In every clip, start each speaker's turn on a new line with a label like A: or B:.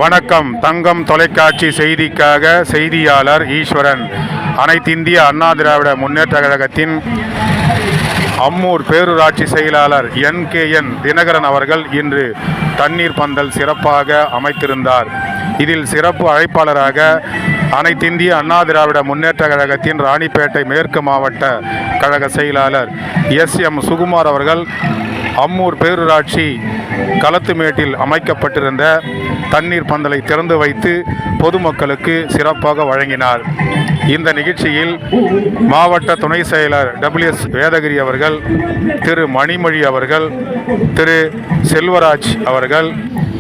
A: வணக்கம். தங்கம் தொலைக்காட்சி செய்திக்காக செய்தியாளர் ஈஸ்வரன். அனைத்திந்திய அண்ணா திராவிட முன்னேற்றக் கழகத்தின் அம்மூர் பேரூராட்சி செயலாளர் NKN தினகரன் அவர்கள் இன்று தண்ணீர் பந்தல் சிறப்பாக அமைத்திருந்தார். இதில் சிறப்பு அழைப்பாளராக அனைத்திந்திய அண்ணா திராவிட முன்னேற்றக் கழகத்தின் ராணிப்பேட்டை மேற்கு மாவட்ட கழக செயலாளர் SM சுகுமார் அவர்கள் அம்மூர் பேரூராட்சி களத்துமேட்டில் அமைக்கப்பட்டிருந்த தண்ணீர் பந்தலை திறந்து வைத்து பொதுமக்களுக்கு சிறப்பாக வழங்கினார். இந்த நிகழ்ச்சியில் மாவட்ட துணை செயலர் WS வேதகிரி அவர்கள், திரு மணிமொழி அவர்கள், திரு செல்வராஜ் அவர்கள்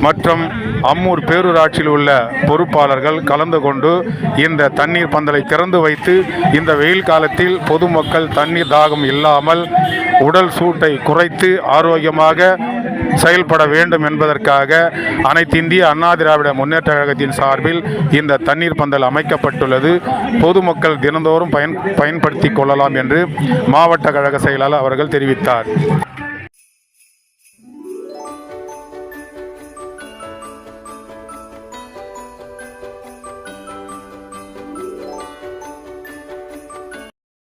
A: மற்றும் அம்மூர் பேரூராட்சியில் உள்ள பொறுப்பாளர்கள் கலந்து கொண்டு இந்த தண்ணீர் பந்தலை திறந்து வைத்து இந்த வெயில் காலத்தில் பொதுமக்கள் தண்ணீர் தாகம் இல்லாமல் உடல் சூட்டை குறைத்து ஆரோக்கியமாக செயல்பட வேண்டும் என்பதற்காக அனைத்திந்திய அண்ணா திராவிட முன்னேற்ற கழகத்தின் சார்பில் இந்த தண்ணீர் பந்தல் அமைக்கப்பட்டுள்ளது. பொதுமக்கள் தினந்தோறும் பயன்படுத்திக் கொள்ளலாம் என்று மாவட்ட கழக செயலாளர் அவர்கள் தெரிவித்தார்.